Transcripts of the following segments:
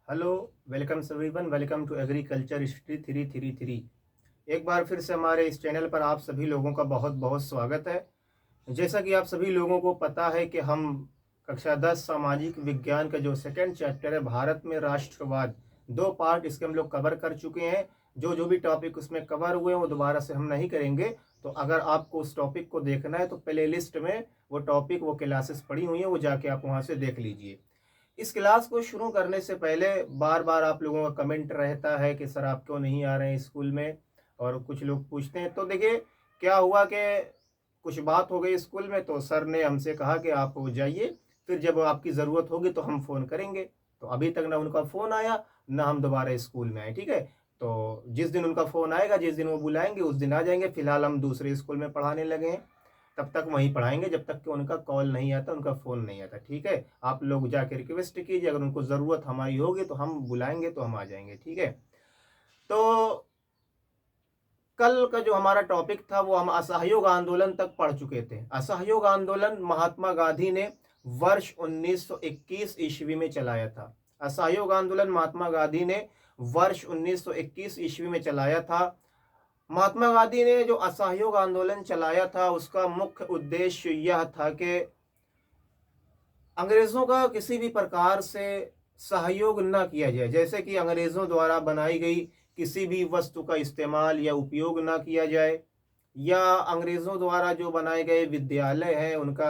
Hello, welcome everyone, welcome to agriculture history 333। एक बार फिर से हमारे इस चैनल पर आप सभी लोगों का बहुत बहुत स्वागत है। जैसा कि आप सभी लोगों को पता है कि हम कक्षा 10 सामाजिक विज्ञान का जो सेकंड चैप्टर है भारत में राष्ट्रवाद, दो पार्ट इसके हम लोग कवर कर चुके हैं। जो जो भी टॉपिक उसमें कवर हुए हैं वो दोबारा से हम नहीं करेंगे। तो अगर आपको उस टॉपिक को देखना है तो प्ले लिस्ट में वो टॉपिक, वो क्लासेस पड़ी हुई हैं, वो जाके आप वहाँ से देख लीजिए। इस क्लास को शुरू करने से पहले बार बार आप लोगों का कमेंट रहता है कि सर आप क्यों नहीं आ रहे हैं स्कूल में, और कुछ लोग पूछते हैं। तो देखिए, क्या हुआ कि कुछ बात हो गई स्कूल में, तो सर ने हमसे कहा कि आप जाइए, फिर जब आपकी ज़रूरत होगी तो हम फ़ोन करेंगे। तो अभी तक ना उनका फ़ोन आया, ना हम दोबारा स्कूल में आए। ठीक है, तो जिस दिन उनका फ़ोन आएगा, जिस दिन वो बुलाएंगे उस दिन आ जाएंगे। फिलहाल हम दूसरे स्कूल में पढ़ाने लगे हैं, तब तक वहीं पढ़ाएंगे जब तक कि उनका कॉल नहीं आता, उनका फ़ोन नहीं आता। ठीक है, आप लोग जाके रिक्वेस्ट कीजिए, अगर उनको ज़रूरत हमारी होगी तो हम बुलाएंगे, तो हम आ जाएंगे। ठीक है, तो कल का जो हमारा टॉपिक था वो हम असहयोग आंदोलन तक पढ़ चुके थे। असहयोग आंदोलन महात्मा गांधी ने वर्ष 1921 ईस्वी में चलाया था। असहयोग आंदोलन महात्मा गांधी ने वर्ष 1921 ईस्वी में चलाया था। महात्मा गांधी ने जो असहयोग आंदोलन चलाया था उसका मुख्य उद्देश्य यह था कि अंग्रेजों का किसी भी प्रकार से सहयोग न किया जाए। जैसे कि अंग्रेजों द्वारा बनाई गई किसी भी वस्तु का इस्तेमाल या उपयोग न किया जाए, या अंग्रेजों द्वारा जो बनाए गए विद्यालय हैं उनका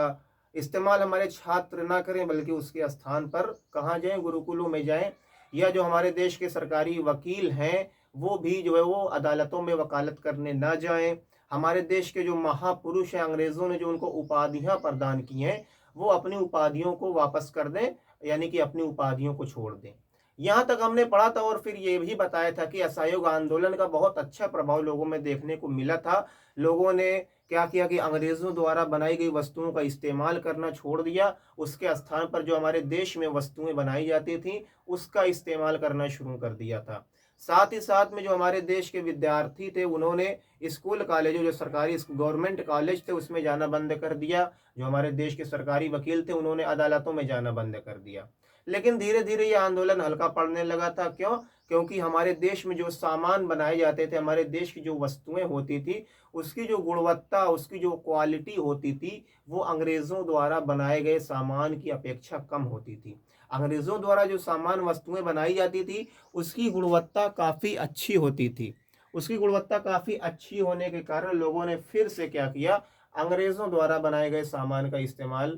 इस्तेमाल हमारे छात्र ना करें, बल्कि उसके स्थान पर कहाँ जाएं, गुरुकुलों में जाएं। या जो हमारे देश के सरकारी वकील हैं वो भी जो है वो अदालतों में वकालत करने ना जाएं। हमारे देश के जो महापुरुष हैं, अंग्रेजों ने जो उनको उपाधियां प्रदान की हैं, वो अपनी उपाधियों को वापस कर दें, यानी कि अपनी उपाधियों को छोड़ दें। यहाँ तक हमने पढ़ा था, और फिर ये भी बताया था कि असहयोग आंदोलन का बहुत अच्छा प्रभाव लोगों में देखने को मिला था। लोगों ने क्या किया कि अंग्रेजों द्वारा बनाई गई वस्तुओं का इस्तेमाल करना छोड़ दिया, उसके स्थान पर जो हमारे देश में वस्तुएं बनाई जाती थी उसका इस्तेमाल करना शुरू कर दिया था। साथ ही साथ में जो हमारे देश के विद्यार्थी थे उन्होंने स्कूल कॉलेजों, जो सरकारी गवर्नमेंट कॉलेज थे उसमें जाना बंद कर दिया। जो हमारे देश के सरकारी वकील थे उन्होंने अदालतों में जाना बंद कर दिया। लेकिन धीरे धीरे ये आंदोलन हल्का पड़ने लगा था। क्यों? क्योंकि हमारे देश में जो सामान बनाए जाते थे, हमारे देश की जो वस्तुएं होती थी, उसकी जो गुणवत्ता, उसकी जो क्वालिटी होती थी, वो अंग्रेजों द्वारा बनाए गए सामान की अपेक्षा कम होती थी। अंग्रेजों द्वारा जो सामान वस्तुएं बनाई जाती थी उसकी गुणवत्ता काफ़ी अच्छी होती थी। उसकी गुणवत्ता काफ़ी अच्छी होने के कारण लोगों ने फिर से क्या किया, अंग्रेजों द्वारा बनाए गए सामान का इस्तेमाल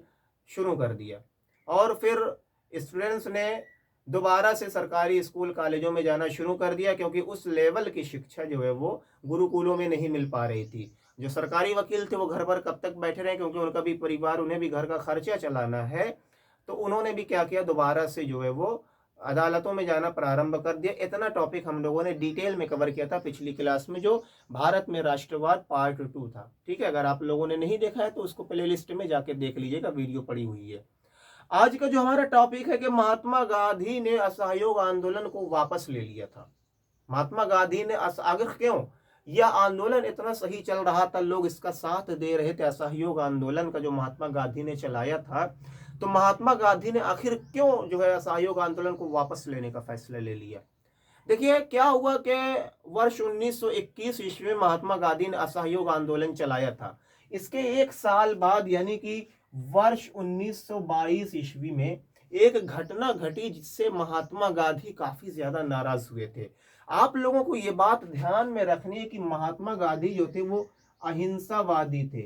शुरू कर दिया। और फिर स्टूडेंट्स ने दोबारा से सरकारी स्कूल कॉलेजों में जाना शुरू कर दिया, क्योंकि उस लेवल की शिक्षा जो है वो गुरुकुलों में नहीं मिल पा रही थी। जो सरकारी वकील थे वो घर पर कब तक बैठे रहे, क्योंकि उनका भी परिवार, उन्हें भी घर का खर्चा चलाना है। तो उन्होंने भी क्या किया, दोबारा से जो है वो अदालतों में जाना प्रारंभ कर दिया। इतना टॉपिक हम लोगों ने डिटेल में कवर किया था पिछली क्लास में, जो भारत में राष्ट्रवाद पार्ट 2 था। ठीक है, अगर आप लोगों ने नहीं देखा है तो उसको प्ले लिस्ट में जाके देख लीजिएगा, वीडियो पड़ी हुई है। आज का जो हमारा टॉपिक है कि महात्मा गांधी ने असहयोग आंदोलन को वापस ले लिया था। महात्मा गांधी ने आखिर क्यों, यह आंदोलन इतना सही चल रहा था, लोग इसका साथ दे रहे थे, असहयोग आंदोलन का जो महात्मा गांधी ने चलाया था, तो महात्मा गांधी ने आखिर क्यों जो है असहयोग आंदोलन को वापस लेने का फैसला ले लिया। देखिए क्या हुआ कि वर्ष 1921 ईस्वी में महात्मा गांधी ने असहयोग आंदोलन चलाया था। इसके एक साल बाद यानी कि वर्ष 1922 ईस्वी में एक घटना घटी जिससे महात्मा गांधी काफी ज्यादा नाराज हुए थे। आप लोगों को ये बात ध्यान में रखनी है कि महात्मा गांधी जो थे वो अहिंसावादी थे।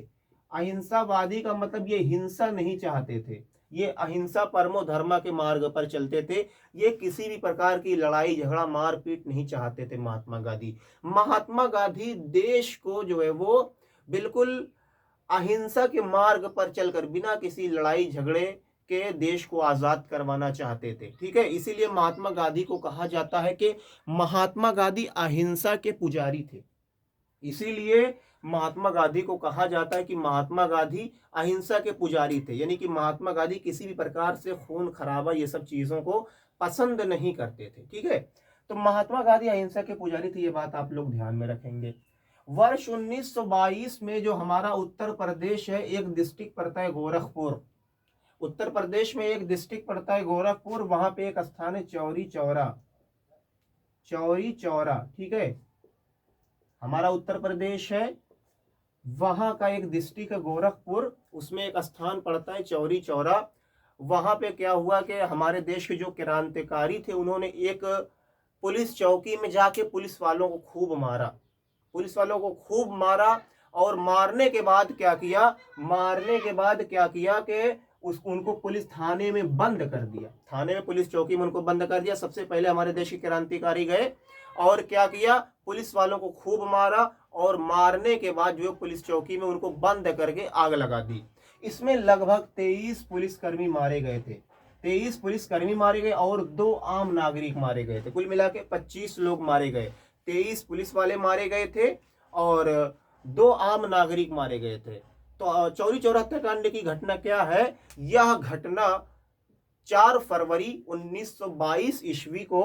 अहिंसावादी का मतलब ये हिंसा नहीं चाहते थे, ये अहिंसा परमो धर्मा के मार्ग पर चलते थे। ये किसी भी प्रकार की लड़ाई झगड़ा मारपीट नहीं चाहते थे महात्मा गांधी। महात्मा गांधी देश को जो है वो बिल्कुल अहिंसा के मार्ग पर चलकर बिना किसी लड़ाई झगड़े के देश को आजाद करवाना चाहते थे। ठीक है, इसीलिए महात्मा गांधी को कहा जाता है कि महात्मा गांधी अहिंसा के पुजारी थे। इसीलिए महात्मा गांधी को कहा जाता है कि महात्मा गांधी अहिंसा के पुजारी थे, यानी कि महात्मा गांधी किसी भी प्रकार से खून खराबा ये सब चीजों को पसंद नहीं करते थे। ठीक है, तो महात्मा गांधी अहिंसा के पुजारी थे, ये बात आप लोग ध्यान में रखेंगे। वर्ष 1922 में जो हमारा उत्तर प्रदेश है, एक डिस्ट्रिक्ट पड़ता है गोरखपुर। उत्तर प्रदेश में एक डिस्ट्रिक्ट पड़ता है गोरखपुर, वहां पे एक स्थान है चौरी चौरा, चौरी चौरा, ठीक है। हमारा उत्तर प्रदेश है, वहां का एक डिस्ट्रिक्ट है गोरखपुर, उसमें एक स्थान पड़ता है चौरी चौरा। वहां पे क्या हुआ कि हमारे देश के जो क्रांतिकारी थे उन्होंने एक पुलिस चौकी में जाके पुलिस वालों को खूब मारा, पुलिस वालों को खूब मारा। और मारने के बाद क्या किया, मारने के बाद क्या किया कि उनको पुलिस थाने में बंद कर दिया, थाने में पुलिस चौकी में उनको बंद कर दिया। सबसे पहले हमारे देश के क्रांतिकारी गए और क्या किया, पुलिस वालों को खूब मारा और मारने के बाद जो पुलिस चौकी में उनको बंद करके आग लगा दी। इसमें लगभग 23 पुलिसकर्मी मारे गए थे, 23 पुलिसकर्मी मारे गए और 2 आम नागरिक मारे गए थे। कुल मिला के 25 लोग मारे गए, 23 पुलिस वाले मारे गए थे और 2 आम नागरिक मारे गए थे। तो चौरी चौरा हत्याकांड की घटना क्या है, यह घटना 4 फरवरी 1922 ईस्वी को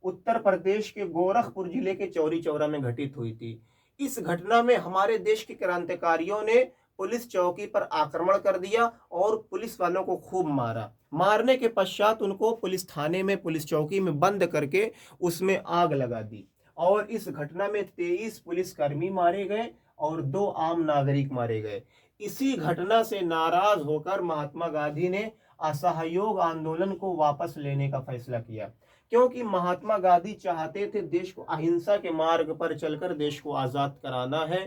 उत्तर प्रदेश के गोरखपुर जिले के चौरी चौरा में घटित हुई थी। इस घटना में हमारे देश के क्रांतिकारियों ने पुलिस चौकी पर आक्रमण कर दिया और पुलिस वालों को खूब मारा। मारने के पश्चात उनको पुलिस थाने में, पुलिस चौकी में बंद करके उसमें आग लगा दी। और इस घटना में 23 पुलिसकर्मी मारे गए और 2 आम नागरिक मारे गए। इसी घटना से नाराज होकर महात्मा गांधी ने असहयोग आंदोलन को वापस लेने का फैसला किया, क्योंकि महात्मा गांधी चाहते थे देश को अहिंसा के मार्ग पर चलकर देश को आजाद कराना है,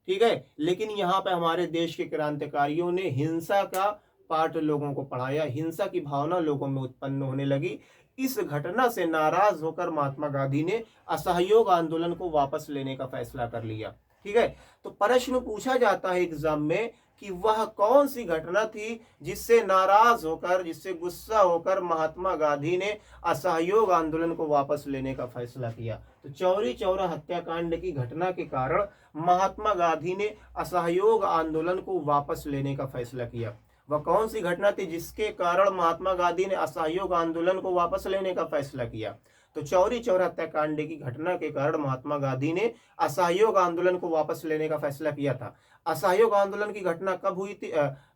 ठीक है। लेकिन यहाँ पे हमारे देश के क्रांतिकारियों ने हिंसा का पाठ लोगों को पढ़ाया, हिंसा की भावना लोगों में उत्पन्न होने लगी। इस घटना से नाराज होकर महात्मा गांधी ने असहयोग आंदोलन को वापस लेने का फैसला कर लिया, ठीक है। तो प्रश्न पूछा जाता है एग्जाम में कि वह कौन सी घटना थी जिससे नाराज होकर, जिससे गुस्सा होकर महात्मा गांधी ने असहयोग आंदोलन को वापस लेने का फैसला किया। तो चौरी चौरा हत्याकांड की घटना के कारण महात्मा गांधी ने असहयोग आंदोलन को वापस लेने का फैसला किया। वह कौन सी घटना थी जिसके कारण महात्मा गांधी ने असहयोग आंदोलन को वापस लेने का फैसला किया? तो चौरी चौरा हत्याकांड की घटना के कारण महात्मा गांधी ने असहयोग आंदोलन को वापस लेने का फैसला किया था। असहयोग आंदोलन की घटना कब हुई थी?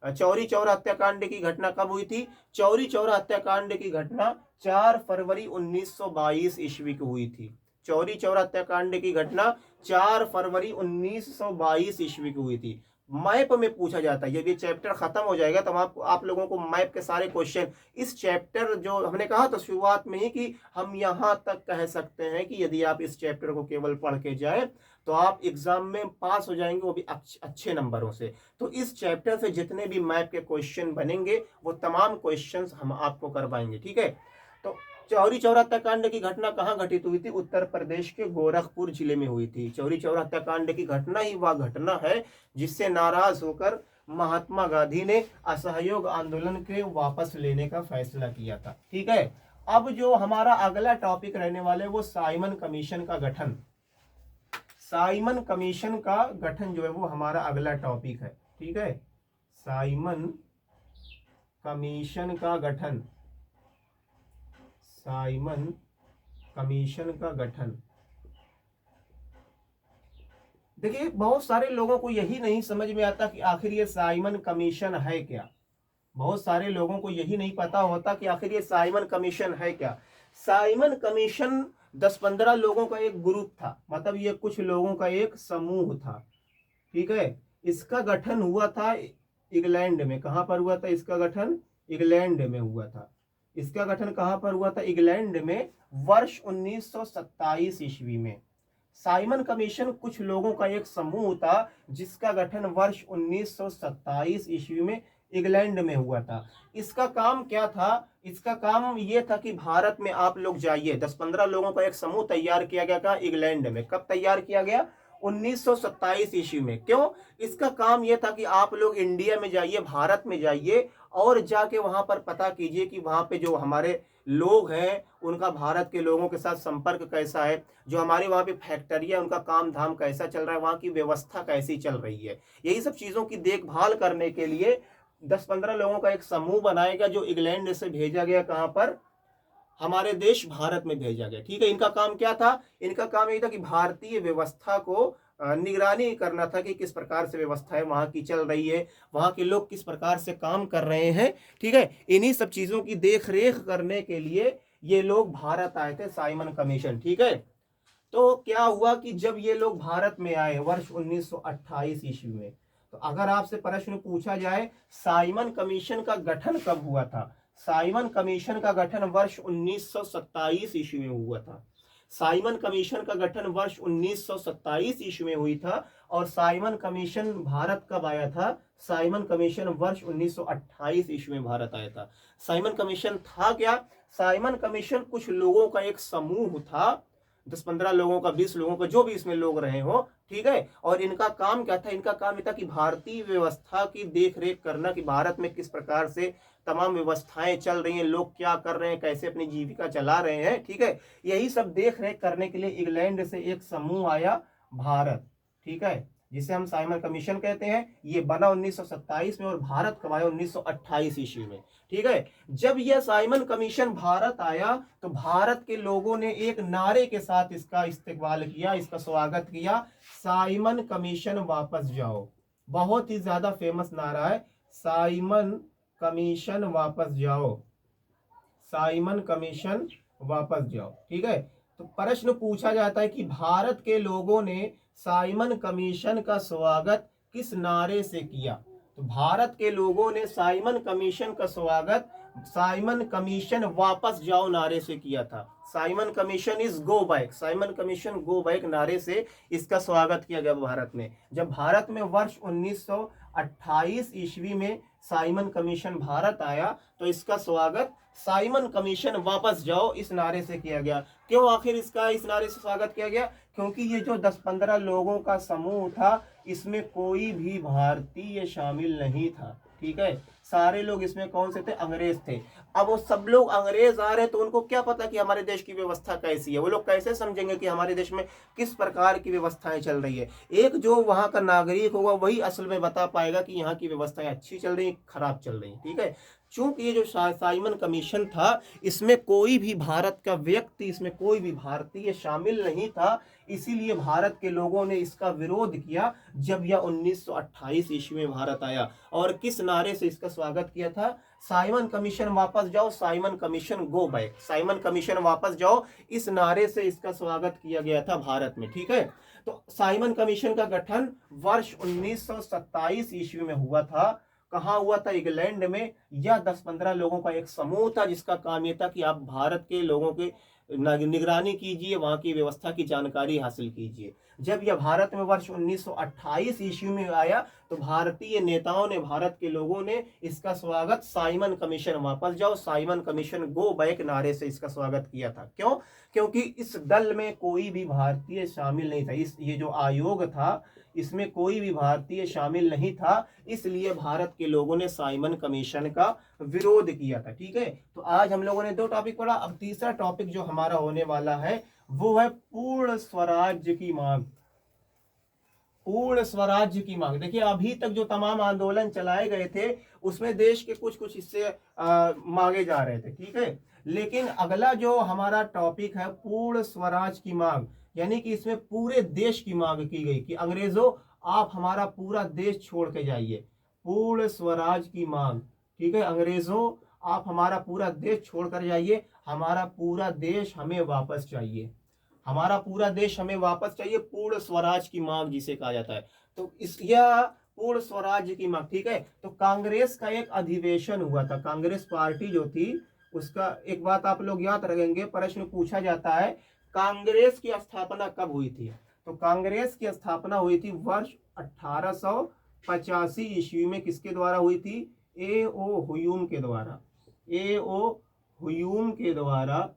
चौरी चौरा हत्याकांड की घटना कब हुई थी? चौरी चौरा हत्याकांड की घटना 4 फरवरी 1922 ईस्वी को हुई थी। चौरी चौरा हत्याकांड की घटना 4 फरवरी 1922 ईस्वी को हुई थी। मैप में पूछा जाता है, यदि चैप्टर खत्म हो जाएगा तो आप लोगों को मैप के सारे क्वेश्चन, इस चैप्टर जो हमने कहा था शुरुआत में ही कि हम यहाँ तक कह सकते हैं कि यदि आप इस चैप्टर को केवल पढ़ के जाए तो आप एग्जाम में पास हो जाएंगे, वो भी अच्छे नंबरों से। तो इस चैप्टर से जितने भी मैप के क्वेश्चन बनेंगे वो तमाम क्वेश्चन हम आपको करवाएंगे, ठीक है। तो चौरी चौरा हत्याकांड की घटना कहाँ घटित हुई थी? उत्तर प्रदेश के गोरखपुर जिले में हुई थी। चौरी चौरा हत्याकांड की घटना ही वह घटना है जिससे नाराज होकर महात्मा गांधी ने असहयोग आंदोलन के वापस लेने का फैसला किया था, ठीक है। अब जो हमारा अगला टॉपिक रहने वाले वो साइमन कमीशन का गठन, साइमन कमीशन का गठन जो है वो हमारा अगला टॉपिक है, ठीक है। साइमन कमीशन का गठन, साइमन कमीशन का गठन। देखिए बहुत सारे लोगों को यही नहीं समझ में आता कि आखिर ये साइमन कमीशन है क्या। बहुत सारे लोगों को यही नहीं पता होता कि आखिर ये साइमन कमीशन है क्या। साइमन कमीशन 10-15 लोगों का एक ग्रुप था, मतलब ये कुछ लोगों का एक समूह था, ठीक है। इसका गठन हुआ था इंग्लैंड में। कहां पर हुआ था इसका गठन? इंग्लैंड में हुआ था। इसका गठन कहां पर हुआ था? इंग्लैंड में, वर्ष 1927 ईस्वी में। साइमन कमीशन कुछ लोगों का एक समूह था जिसका गठन वर्ष 1927 ईस्वी में इंग्लैंड में हुआ था। इसका काम क्या था? इसका काम ये था कि भारत में आप लोग जाइए। 10-15 लोगों का एक समूह तैयार किया गया था इंग्लैंड में। कब तैयार किया गया? 1927 ईस्वी में। क्यों? इसका काम यह था कि आप लोग इंडिया में जाइए, भारत में जाइए और जाके वहां पर पता कीजिए कि वहां पे जो हमारे लोग हैं उनका भारत के लोगों के साथ संपर्क कैसा है, जो हमारी वहां पे फैक्ट्री है उनका काम धाम कैसा चल रहा है, वहां की व्यवस्था कैसी चल रही है। यही सब चीजों की देखभाल करने के लिए 10-15 लोगों का एक समूह बनाएगा जो इंग्लैंड से भेजा गया। कहां पर? हमारे देश भारत में भेजा गया, ठीक है। इनका काम क्या था? इनका काम यही था कि भारतीय व्यवस्था को निगरानी करना था कि किस प्रकार से व्यवस्थाएं वहाँ की चल रही है, वहाँ के लोग किस प्रकार से काम कर रहे हैं। ठीक है, इन्हीं सब चीज़ों की देख रेख करने के लिए ये लोग भारत आए थे, साइमन कमीशन। ठीक है, तो क्या हुआ कि जब ये लोग भारत में आए वर्ष 1928 ईस्वी में, तो अगर आपसे प्रश्न पूछा जाए साइमन कमीशन का गठन कब हुआ था, साइमन कमीशन का गठन वर्ष 1927 ईस्वी में हुआ था। साइमन कमीशन का गठन वर्ष 1927 ईस्वी में हुई था। और साइमन कमीशन भारत कब आया था, साइमन कमीशन वर्ष 1928 ईस्वी में भारत आया था। साइमन कमीशन था क्या, साइमन कमीशन कुछ लोगों का एक समूह था, 10-15 लोगों का, 20 लोगों का, जो भी इसमें लोग रहे हो। ठीक है, और इनका काम क्या था, इनका काम यह था कि भारतीय व्यवस्था की देख रेख करना, कि भारत में किस प्रकार से तमाम व्यवस्थाएं चल रही हैं, लोग क्या कर रहे हैं, कैसे अपनी जीविका चला रहे हैं। ठीक है, यही सब देख रेख करने के लिए इंग्लैंड से एक समूह आया भारत। ठीक है, जिसे हम साइमन कमीशन कहते हैं। ये बना 1927 में और भारत कब आया, 1928 ईस्वी में। ठीक है, जब यह साइमन कमीशन भारत आया तो भारत के लोगों ने एक नारे के साथ इसका इस्तकबाल किया, इसका स्वागत किया, साइमन कमीशन वापस जाओ। बहुत ही ज्यादा फेमस नारा है, साइमन कमीशन वापस जाओ, साइमन कमीशन वापस जाओ। ठीक है, तो प्रश्न पूछा जाता है कि भारत के लोगों ने साइमन कमीशन का स्वागत किस नारे से किया। तो भारत के लोगों ने साइमन कमीशन का स्वागत साइमन कमीशन वापस जाओ नारे से किया था। Simon commission is go back, Simon commission go back नारे से इसका स्वागत किया गया भारत में। जब भारत में वर्ष 1928 ईस्वी में साइमन कमीशन भारत आया तो इसका स्वागत साइमन कमीशन वापस जाओ इस नारे से किया गया। क्यों आखिर इसका इस नारे से स्वागत किया गया, क्योंकि ये जो 10-15 लोगों का समूह था इसमें कोई भी भारतीय शामिल नहीं था। ठीक है, सारे लोग इसमें कौन से थे, अंग्रेज थे। अब वो सब लोग अंग्रेज आ रहे तो उनको क्या पता कि हमारे देश की व्यवस्था कैसी है, वो लोग कैसे समझेंगे कि हमारे देश में किस प्रकार की व्यवस्थाएं चल रही है। एक जो वहां का नागरिक होगा वही असल में बता पाएगा कि यहाँ की व्यवस्थाएं अच्छी चल रही खराब चल रही। ठीक है, चूंकि ये जो साइमन कमीशन था इसमें कोई भी भारत का व्यक्ति, इसमें कोई भी भारतीय शामिल नहीं था, इसीलिए भारत के लोगों ने इसका विरोध किया जब यह 1928 ईस्वी में भारत आया। और किस नारे से इसका स्वागत किया था, साइमन कमीशन वापस जाओ, Simon commission go back, Simon commission वापस जाओ, इस नारे से इसका स्वागत किया गया था भारत में। ठीक है, तो साइमन कमीशन का गठन वर्ष 1927 ईस्वी में हुआ था। कहाँ हुआ था, इंग्लैंड में। यह 10-15 लोगों का एक समूह था जिसका काम यह था कि आप भारत के लोगों के निगरानी कीजिए, वहां की व्यवस्था की जानकारी हासिल कीजिए। जब यह भारत में वर्ष 1928 ईस्वी में आया तो भारतीय नेताओं ने, भारत के लोगों ने इसका स्वागत साइमन कमीशन वापस जाओ, साइमन कमीशन गो बैक नारे से इसका स्वागत किया था। क्यों, क्योंकि इस दल में कोई भी भारतीय शामिल नहीं था। इस ये जो आयोग था इसमें कोई भी भारतीय शामिल नहीं था, इसलिए भारत के लोगों ने साइमन कमीशन का विरोध किया था। ठीक है, तो आज हम लोगों ने 2 टॉपिक पढ़ा। अब तीसरा टॉपिक जो हमारा होने वाला है वो है पूर्ण स्वराज्य की मांग। पूर्ण स्वराज्य की मांग। देखिए, अभी तक जो तमाम आंदोलन चलाए गए थे उसमें देश के कुछ कुछ हिस्से मांगे जा रहे थे। ठीक है, लेकिन अगला जो हमारा टॉपिक है पूर्ण स्वराज की मांग, यानी कि इसमें पूरे देश की मांग की गई कि अंग्रेजों आप हमारा पूरा देश छोड़ के जाइए। पूर्ण स्वराज की मांग। ठीक है, अंग्रेजों आप हमारा पूरा देश छोड़ कर जाइए, हमारा पूरा देश हमें वापस चाहिए, हमारा पूरा देश हमें वापस चाहिए। पूर्ण स्वराज की मांग जिसे कहा जाता है, तो इस यह पूर्ण स्वराज्य की मांग। ठीक है, तो कांग्रेस का एक अधिवेशन हुआ था। कांग्रेस पार्टी जो थी उसका, एक बात आप लोग याद रखेंगे, प्रश्न पूछा जाता है कांग्रेस की स्थापना कब हुई थी। तो कांग्रेस की स्थापना हुई थी वर्ष 1885 ईस्वी में। किसके द्वारा हुई थी, ए ओ हुयूम के द्वारा। ए ओ हुयूम के द्वारा,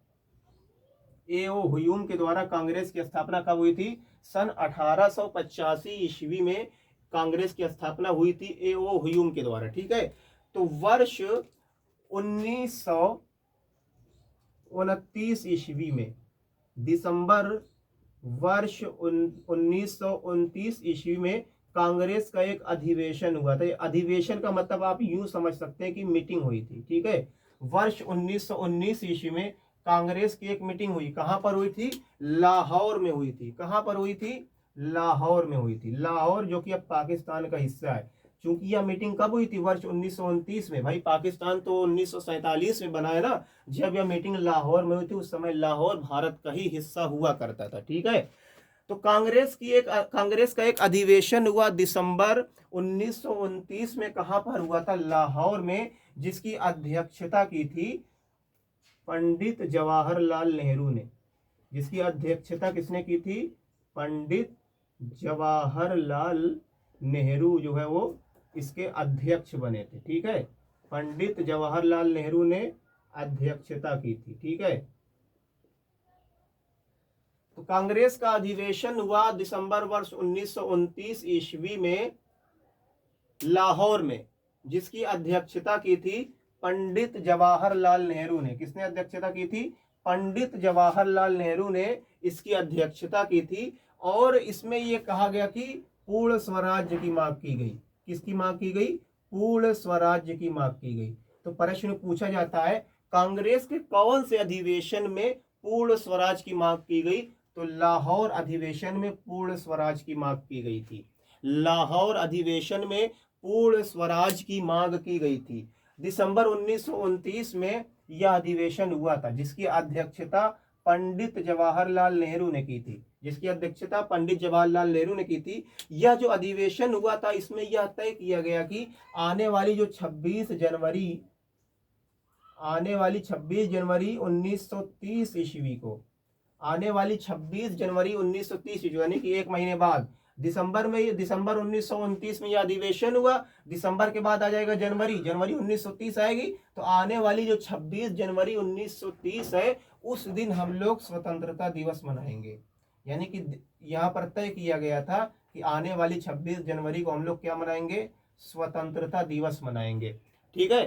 ए.ओ. हुयूम के द्वारा कांग्रेस की स्थापना कब हुई थी, सन 1885 ईस्वी में कांग्रेस की स्थापना हुई थी ए.ओ. हुयूम के द्वारा। ठीक है, तो वर्ष 1929 ईस्वी में, दिसंबर वर्ष 1929 ईस्वी में कांग्रेस का एक अधिवेशन हुआ था। अधिवेशन का मतलब आप यूं समझ सकते हैं कि मीटिंग हुई थी। ठीक है, वर्ष 1919 ईस्वी में कांग्रेस की एक मीटिंग हुई। कहां पर हुई थी, लाहौर में हुई थी। कहां पर हुई थी, लाहौर में हुई थी। लाहौर जो कि अब पाकिस्तान का हिस्सा है। चूंकि यह मीटिंग कब हुई थी? वर्ष 1929 में। भाई पाकिस्तान तो 1947 में बना है ना। जब यह मीटिंग लाहौर में हुई थी उस समय लाहौर भारत का ही हिस्सा हुआ करता था। ठीक है। तो कांग्रेस का एक अधिवेशन हुआ दिसंबर 1929 में। कहां पर हुआ था? लाहौर में, जिसकी अध्यक्षता की थी पंडित जवाहरलाल नेहरू ने। जिसकी अध्यक्षता किसने की थी? पंडित जवाहरलाल नेहरू जो है वो इसके अध्यक्ष बने थे। ठीक है। पंडित जवाहरलाल नेहरू ने अध्यक्षता की थी। ठीक है। तो कांग्रेस का अधिवेशन हुआ दिसंबर वर्ष 1929 ईस्वी में लाहौर में, जिसकी अध्यक्षता की थी पंडित जवाहरलाल नेहरू ने। किसने अध्यक्षता की थी? पंडित जवाहरलाल नेहरू ने इसकी अध्यक्षता की थी। और इसमें यह कहा गया कि पूर्ण स्वराज्य की मांग की गई। किसकी मांग की गई? पूर्ण स्वराज्य की मांग की गई। तो प्रश्न पूछा जाता है कांग्रेस के कौन से अधिवेशन में पूर्ण स्वराज की मांग की गई? तो लाहौर अधिवेशन में पूर्ण स्वराज की मांग की गई थी। लाहौर अधिवेशन में पूर्ण स्वराज की मांग की गई थी। दिसंबर 1929 में यह अधिवेशन हुआ था, जिसकी अध्यक्षता पंडित जवाहरलाल नेहरू ने की थी। जिसकी अध्यक्षता पंडित जवाहरलाल नेहरू ने की थी। यह जो अधिवेशन हुआ था इसमें यह तय किया गया कि आने वाली 26 जनवरी 1930 ईस्वी को, आने वाली 26 जनवरी 1930 ईस्वी यानी कि एक महीने बाद, दिसंबर 1929 में यह अधिवेशन हुआ। दिसंबर के बाद आ जाएगा जनवरी 1930 आएगी। तो आने वाली जो 26 जनवरी 1930 है उस दिन हम लोग स्वतंत्रता दिवस मनाएंगे। यानी कि यहाँ पर तय किया गया था कि आने वाली 26 जनवरी को हम लोग क्या मनाएंगे? स्वतंत्रता दिवस मनाएंगे। ठीक है।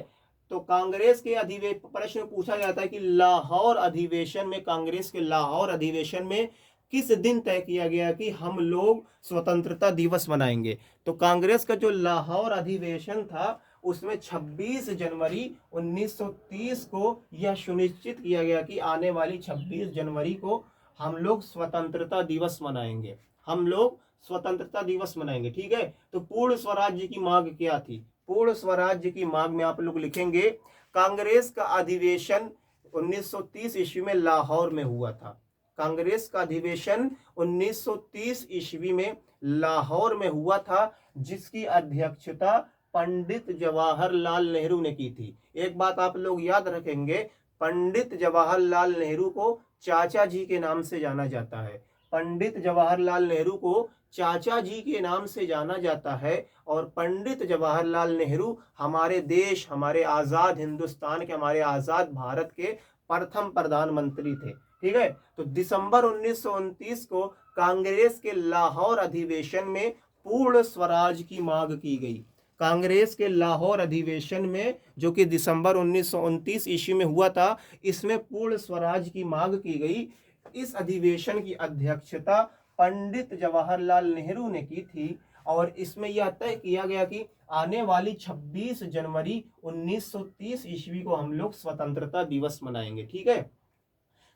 तो कांग्रेस के प्रश्न पूछा जाता है कि लाहौर अधिवेशन में, कांग्रेस के लाहौर अधिवेशन में किस दिन तय किया गया कि हम लोग स्वतंत्रता दिवस मनाएंगे? तो कांग्रेस का जो लाहौर अधिवेशन था उसमें 26 जनवरी 1930 को यह सुनिश्चित किया गया कि आने वाली 26 जनवरी को हम लोग स्वतंत्रता दिवस मनाएंगे। हम लोग स्वतंत्रता दिवस मनाएंगे। ठीक है। तो पूर्ण स्वराज्य की मांग क्या थी? पूर्ण स्वराज्य की मांग में आप लोग लिखेंगे कांग्रेस का अधिवेशन 1930 ईस्वी में लाहौर में हुआ था। कांग्रेस का अधिवेशन 1930 ईस्वी में लाहौर में हुआ था, जिसकी अध्यक्षता पंडित जवाहरलाल नेहरू ने की थी। एक बात आप लोग याद रखेंगे, पंडित जवाहरलाल नेहरू को चाचा जी के नाम से जाना जाता है। पंडित जवाहरलाल नेहरू को चाचा जी के नाम से जाना जाता है। और पंडित जवाहरलाल नेहरू हमारे देश, हमारे आजाद हिंदुस्तान के, हमारे आजाद भारत के प्रथम प्रधानमंत्री थे। ठीक है। तो दिसंबर 1929 को कांग्रेस के लाहौर अधिवेशन में पूर्ण स्वराज की मांग की गई। कांग्रेस के लाहौर अधिवेशन में, जो कि दिसंबर 1929 ईस्वी में हुआ था, इसमें पूर्ण स्वराज की मांग की गई। इस अधिवेशन की अध्यक्षता पंडित जवाहरलाल नेहरू ने की थी। और इसमें यह तय किया गया कि आने वाली 26 जनवरी 1930 ईस्वी को हम लोग स्वतंत्रता दिवस मनाएंगे। ठीक है।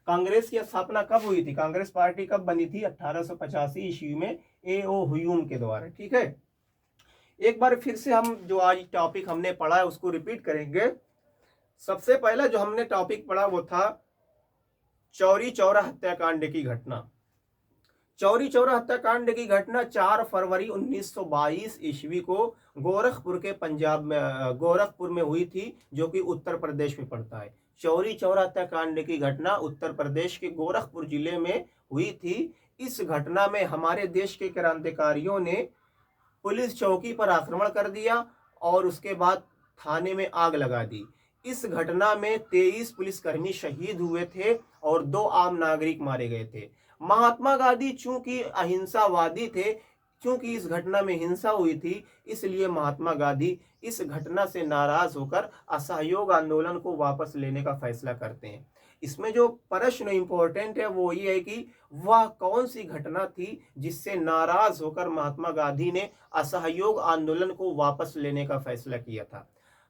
कांग्रेस की स्थापना कब हुई थी? कांग्रेस पार्टी कब बनी थी? 1885 ईस्वी में A.O. ह्यूम के द्वारा। ठीक है। एक बार फिर से हम जो आज टॉपिक हमने पढ़ा है उसको रिपीट करेंगे। सबसे पहला जो हमने टॉपिक पढ़ा वो था चौरी चौरा हत्याकांड की घटना। चौरी चौरा हत्याकांड की घटना 4 फरवरी 1922 ईस्वी को गोरखपुर के पंजाब में, गोरखपुर में हुई थी, जो कि उत्तर प्रदेश में पड़ता है। चौरी चौरा हत्याकांड की घटना उत्तर प्रदेश के गोरखपुर जिले में हुई थी। इस घटना में हमारे देश के क्रांतिकारियों ने पुलिस चौकी पर आक्रमण कर दिया और उसके बाद थाने में आग लगा दी। इस घटना में 23 पुलिसकर्मी शहीद हुए थे और 2 आम नागरिक मारे गए थे। महात्मा गांधी चूंकि अहिंसावादी थे, चूंकि इस घटना में हिंसा हुई थी, इसलिए महात्मा गांधी इस घटना से नाराज होकर असहयोग आंदोलन को वापस लेने का फैसला करते हैं। इसमें जो प्रश्न इंपॉर्टेंट है वो ये है कि वह कौन सी घटना थी जिससे नाराज होकर महात्मा गांधी ने असहयोग आंदोलन को वापस लेने का फैसला किया था?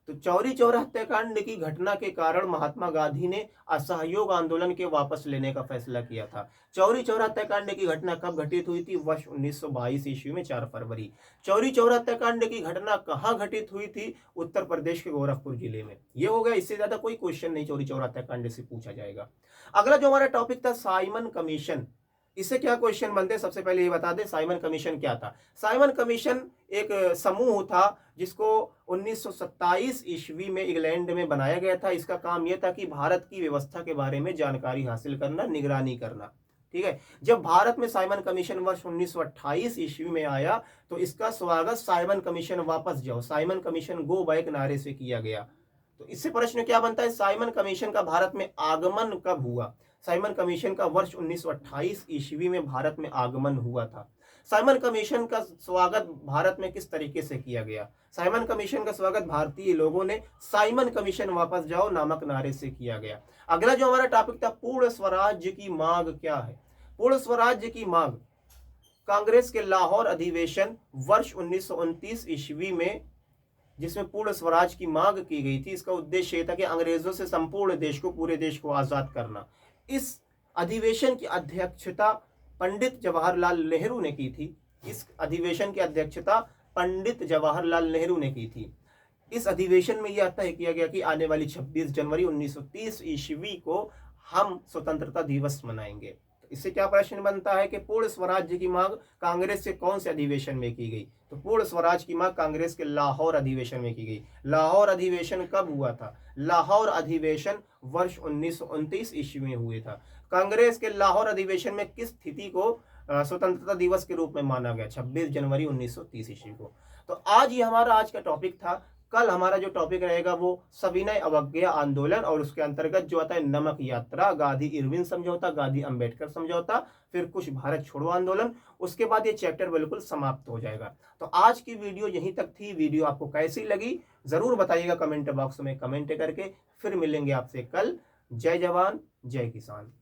तो चौरी चौरा हत्याकांड की घटना के कारण महात्मा गांधी ने असहयोग आंदोलन के वापस लेने का फैसला किया था। चौरी चौरा हत्याकांड की घटना कब घटित हुई थी? वर्ष 1922 ईस्वी में 4 फरवरी। चौरी चौरा हत्याकांड की घटना कहाँ घटित हुई थी? उत्तर प्रदेश के गोरखपुर जिले में। ये हो गया, इससे ज्यादा कोई क्वेश्चन नहीं चौरी चौरा हत्याकांड से पूछा जाएगा। अगला जो हमारा टॉपिक था साइमन कमीशन, इससे क्या क्वेश्चन बनते हैं? सबसे पहले ये बता दें साइमन कमीशन क्या था। साइमन कमीशन एक समूह था जिसको 1927 ईस्वी में इंग्लैंड में बनाया गया था। इसका काम यह था कि भारत की व्यवस्था के बारे में जानकारी हासिल करना, निगरानी करना। ठीक है, जब भारत में साइमन कमीशन वर्ष 1928 ईस्वी में आया तो इसका स्वागत साइमन कमीशन वापस जाओ, साइमन कमीशन गो बैक नारे से किया गया। तो इससे प्रश्न क्या बनता है? साइमन कमीशन का भारत में आगमन कब हुआ? साइमन कमीशन का वर्ष 1928 ईस्वी में भारत में आगमन हुआ था। साइमन कमीशन का स्वागत भारत में किस तरीके से किया गया? साइमन कमीशन का स्वागत भारतीय लोगों ने साइमन कमीशन वापस जाओ नामक नारे से किया गया। अगला जो हमारा टॉपिक था पूर्ण स्वराज्य की मांग क्या है? पूर्ण स्वराज्य की मांग कांग्रेस के लाहौर अधिवेशन वर्ष 1929 ईस्वी में, जिसमें पूर्ण स्वराज की मांग की गई थी। इसका उद्देश्य यह था कि अंग्रेजों से संपूर्ण देश को, पूरे देश को आजाद करना। इस अधिवेशन की अध्यक्षता पंडित जवाहरलाल नेहरू ने की थी। इस अधिवेशन की अध्यक्षता पंडित जवाहरलाल नेहरू ने की थी। इस अधिवेशन में यह तय किया गया कि आने वाली 26 जनवरी 1930 ईस्वी को हम स्वतंत्रता दिवस मनाएंगे। इससे क्या प्रश्न बनता है कि पूर्ण स्वराज्य की मांग कांग्रेस से कौन से अधिवेशन में की गई? तो पूर्ण स्वराज की मांग कांग्रेस के लाहौर अधिवेशन में की गई। लाहौर अधिवेशन कब हुआ था? लाहौर अधिवेशन वर्ष 1929 ईस्वी में हुए था। कांग्रेस के लाहौर अधिवेशन में किस तिथि को स्वतंत्रता दिवस के रूप में माना गया? 26 जनवरी 1930 ईस्वी को। तो आज ये हमारा आज का टॉपिक था। कल हमारा जो टॉपिक रहेगा वो सविनय अवज्ञा आंदोलन और उसके अंतर्गत जो आता है नमक यात्रा, गांधी इरविन समझौता, गांधी अंबेडकर समझौता, फिर कुछ भारत छोड़ो आंदोलन। उसके बाद ये चैप्टर बिल्कुल समाप्त हो जाएगा। तो आज की वीडियो यहीं तक थी। वीडियो आपको कैसी लगी जरूर बताइएगा कमेंट बॉक्स में कमेंट करके। फिर मिलेंगे आपसे कल। जय जवान जय किसान।